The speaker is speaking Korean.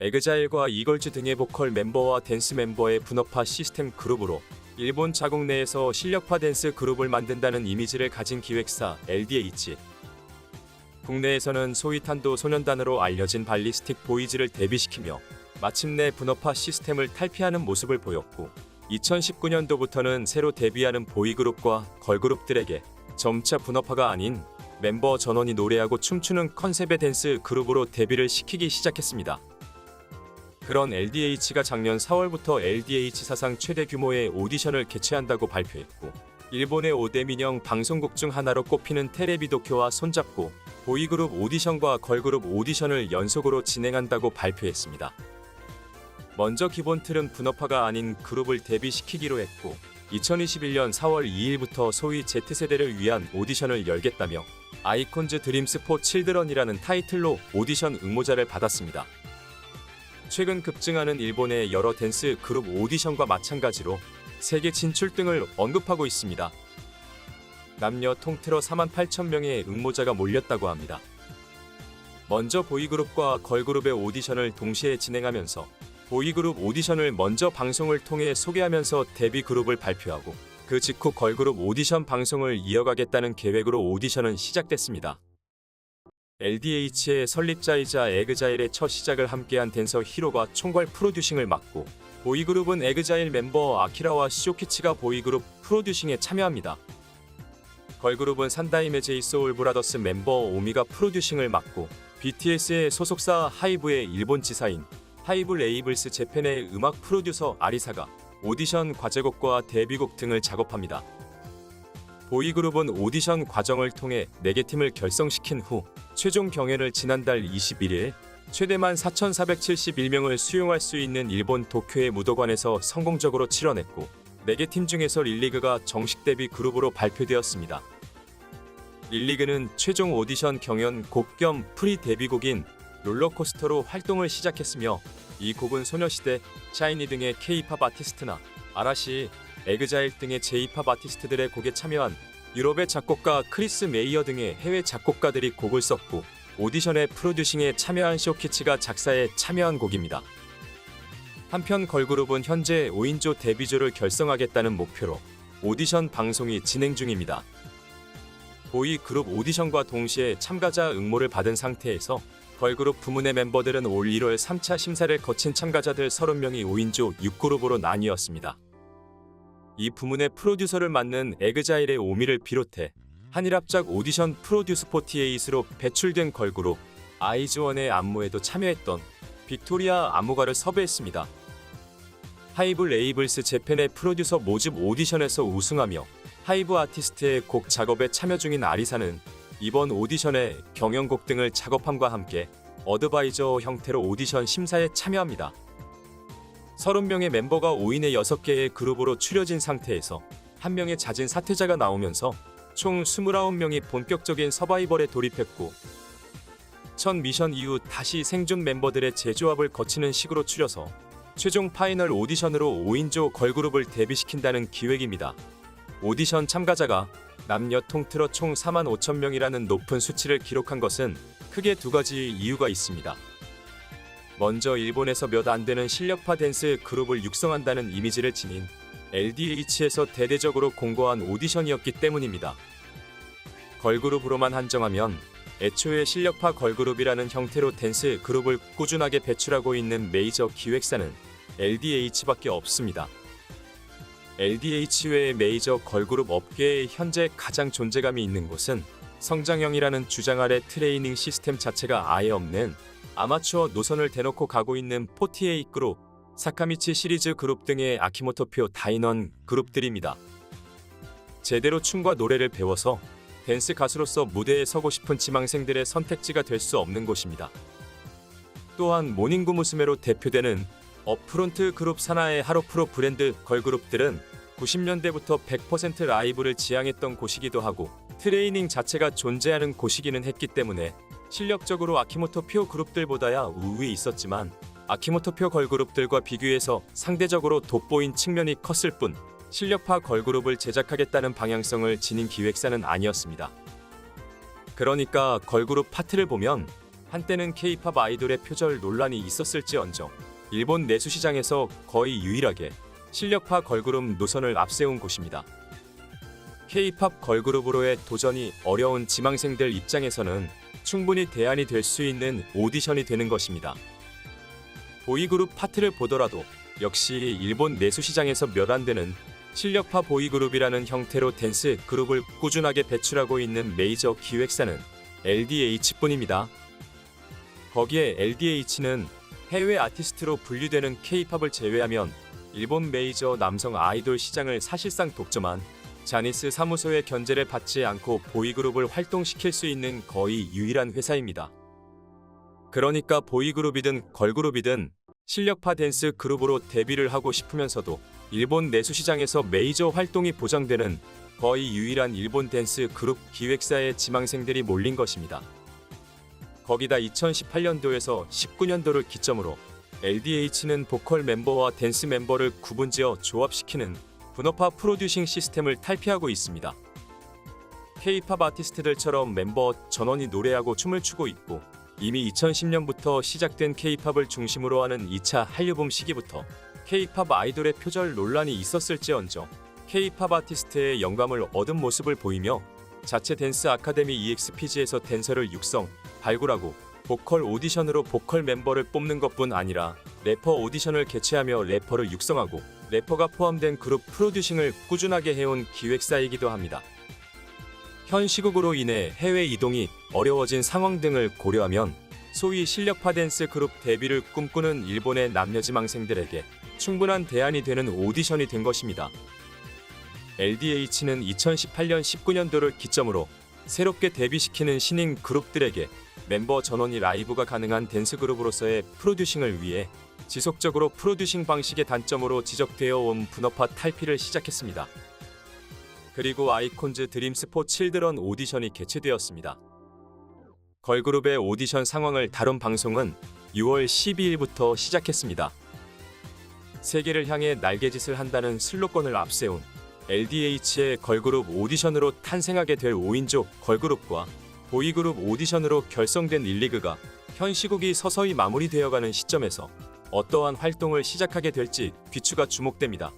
에그자일과 이걸즈 등의 보컬 멤버와 댄스 멤버의 분업화 시스템 그룹으로 일본 자국 내에서 실력파 댄스 그룹을 만든다는 이미지를 가진 기획사 LDH. 국내에서는 소위 탄도 소년단으로 알려진 발리스틱 보이즈를 데뷔시키며 마침내 분업화 시스템을 탈피하는 모습을 보였고, 2019년도부터는 새로 데뷔하는 보이그룹과 걸그룹들에게 점차 분업화가 아닌 멤버 전원이 노래하고 춤추는 컨셉의 댄스 그룹으로 데뷔를 시키기 시작했습니다. 그런 LDH가 작년 4월부터 LDH 사상 최대 규모의 오디션을 개최한다고 발표했고, 일본의 5대 민영 방송국 중 하나로 꼽히는 테레비 도쿄와 손잡고 보이그룹 오디션과 걸그룹 오디션을 연속으로 진행한다고 발표했습니다. 먼저 기본 틀은 분업화가 아닌 그룹을 데뷔시키기로 했고, 2021년 4월 2일부터 소위 Z세대를 위한 오디션을 열겠다며 아이콘즈 드림스 포 칠드런이라는 타이틀로 오디션 응모자를 받았습니다. 최근 급증하는 일본의 여러 댄스 그룹 오디션과 마찬가지로 세계 진출 등을 언급하고 있습니다. 남녀 통틀어 48,000명의 응모자가 몰렸다고 합니다. 먼저 보이그룹과 걸그룹의 오디션을 동시에 진행하면서 보이그룹 오디션을 먼저 방송을 통해 소개하면서 데뷔 그룹을 발표하고, 그 직후 걸그룹 오디션 방송을 이어가겠다는 계획으로 오디션은 시작됐습니다. LDH의 설립자이자 에그자일의 첫 시작을 함께한 댄서 히로가 총괄 프로듀싱을 맡고, 보이그룹은 에그자일 멤버 아키라와 시오키치가 보이그룹 프로듀싱에 참여합니다. 걸그룹은 산다이메 제이소울브라더스 멤버 오미가 프로듀싱을 맡고, BTS의 소속사 하이브의 일본 지사인 하이브 레이블스 재팬의 음악 프로듀서 아리사가 오디션 과제곡과 데뷔곡 등을 작업합니다. 보이그룹은 오디션 과정을 통해 4개 팀을 결성시킨 후 최종 경연을 지난달 21일 최대만 4,471명을 수용할 수 있는 일본 도쿄의 무도관에서 성공적으로 치러냈고, 4개 팀 중에서 릴리그가 정식 데뷔 그룹으로 발표되었습니다. 릴리그는 최종 오디션 경연 곡 겸 프리 데뷔곡인 롤러코스터로 활동을 시작했으며, 이 곡은 소녀시대, 샤이니 등의 K-팝 아티스트나 아라시, 에그자일 등의 J-팝 아티스트들의 곡에 참여한 유럽의 작곡가 크리스 메이어 등의 해외 작곡가들이 곡을 썼고, 오디션의 프로듀싱에 참여한 쇼키치가 작사에 참여한 곡입니다. 한편 걸그룹은 현재 5인조 데뷔조를 결성하겠다는 목표로 오디션 방송이 진행 중입니다. 보이그룹 오디션과 동시에 참가자 응모를 받은 상태에서 걸그룹 부문의 멤버들은 올 1월 3차 심사를 거친 참가자들 30명이 5인조 6그룹으로 나뉘었습니다. 이 부문의 프로듀서를 맡는 에그자일의 오미를 비롯해 한일합작 오디션 프로듀스 48으로 배출된 걸그룹 아이즈원의 안무에도 참여했던 빅토리아 안무가를 섭외했습니다. 하이브 레이블스 재팬의 프로듀서 모집 오디션에서 우승하며 하이브 아티스트의 곡 작업에 참여 중인 아리사는 이번 오디션에 경연곡 등을 작업함과 함께 어드바이저 형태로 오디션 심사에 참여합니다. 30명의 멤버가 5인의 6개의 그룹으로 추려진 상태에서 1명의 잦은 사퇴자가 나오면서 총 29명이 본격적인 서바이벌에 돌입했고, 첫 미션 이후 다시 생존 멤버들의 재조합을 거치는 식으로 추려서 최종 파이널 오디션으로 5인조 걸그룹을 데뷔시킨다는 기획입니다. 오디션 참가자가 남녀 통틀어 총 45,000명이라는 높은 수치를 기록한 것은 크게 2가지 이유가 있습니다. 먼저 일본에서 몇 안 되는 실력파 댄스 그룹을 육성한다는 이미지를 지닌 LDH에서 대대적으로 공고한 오디션이었기 때문입니다. 걸그룹으로만 한정하면 애초에 실력파 걸그룹이라는 형태로 댄스 그룹을 꾸준하게 배출하고 있는 메이저 기획사는 LDH밖에 없습니다. LDH 외의 메이저 걸그룹 업계에 현재 가장 존재감이 있는 곳은 성장형이라는 주장 아래 트레이닝 시스템 자체가 아예 없는 아마추어 노선을 대놓고 가고 있는 48 그룹, 사카미치 시리즈 그룹 등의 아키모토표 다인원 그룹들입니다. 제대로 춤과 노래를 배워서 댄스 가수로서 무대에 서고 싶은 지망생들의 선택지가 될 수 없는 곳입니다. 또한 모닝구 무스메로 대표되는 업프론트 그룹 산하의 하로프로 브랜드 걸그룹들은 90년대부터 100% 라이브를 지향했던 곳이기도 하고, 트레이닝 자체가 존재하는 곳이기는 했기 때문에 실력적으로 아키모토표 그룹들보다야 우위에 있었지만, 아키모토표 걸그룹들과 비교해서 상대적으로 돋보인 측면이 컸을 뿐 실력파 걸그룹을 제작하겠다는 방향성을 지닌 기획사는 아니었습니다. 그러니까 걸그룹 파트를 보면 한때는 K-팝 아이돌의 표절 논란이 있었을지언정 일본 내수 시장에서 거의 유일하게 실력파 걸그룹 노선을 앞세운 곳입니다. K-팝 걸그룹으로의 도전이 어려운 지망생들 입장에서는 충분히 대안이 될 수 있는 오디션이 되는 것입니다. 보이그룹 파트를 보더라도 역시 일본 내수 시장에서 몇 안 되는 실력파 보이그룹이라는 형태로 댄스 그룹을 꾸준하게 배출하고 있는 메이저 기획사는 LDH뿐입니다. 거기에 LDH는 해외 아티스트로 분류되는 K-팝을 제외하면 일본 메이저 남성 아이돌 시장을 사실상 독점한 자니스 사무소의 견제를 받지 않고 보이그룹을 활동시킬 수 있는 거의 유일한 회사입니다. 그러니까 보이그룹이든 걸그룹이든 실력파 댄스 그룹으로 데뷔를 하고 싶으면서도 일본 내수 시장에서 메이저 활동이 보장되는 거의 유일한 일본 댄스 그룹 기획사의 지망생들이 몰린 것입니다. 거기다 2018년도에서 19년도를 기점으로 LDH는 보컬 멤버와 댄스 멤버를 구분지어 조합시키는 분업화 프로듀싱 시스템을 탈피하고 있습니다. K-팝 아티스트들처럼 멤버 전원이 노래하고 춤을 추고 있고 이미 2010년부터 시작된 K-팝을 중심으로 하는 2차 한류붐 시기부터 K-팝 아이돌의 표절 논란이 있었을지언정 K-팝 아티스트의 영감을 얻은 모습을 보이며 자체 댄스 아카데미 EXPG에서 댄서를 육성, 발굴하고 보컬 오디션으로 보컬 멤버를 뽑는 것뿐 아니라 래퍼 오디션을 개최하며 래퍼를 육성하고 래퍼가 포함된 그룹 프로듀싱을 꾸준하게 해온 기획사이기도 합니다. 현 시국으로 인해 해외 이동이 어려워진 상황 등을 고려하면 소위 실력파 댄스 그룹 데뷔를 꿈꾸는 일본의 남녀지망생들에게 충분한 대안이 되는 오디션이 된 것입니다. LDH는 2018년 19년도를 기점으로 새롭게 데뷔시키는 신인 그룹들에게 멤버 전원이 라이브가 가능한 댄스 그룹으로서의 프로듀싱을 위해 지속적으로 프로듀싱 방식의 단점으로 지적되어 온 분업화 탈피를 시작했습니다. 그리고 아이콘즈 드림스 포 칠드런 오디션이 개최되었습니다. 걸그룹의 오디션 상황을 다룬 방송은 6월 12일부터 시작했습니다. 세계를 향해 날개짓을 한다는 슬로건을 앞세운 LDH의 걸그룹 오디션으로 탄생하게 될 5인조 걸그룹과 보이그룹 오디션으로 결성된 1리그가 현 시국이 서서히 마무리되어가는 시점에서 어떠한 활동을 시작하게 될지 귀추가 주목됩니다.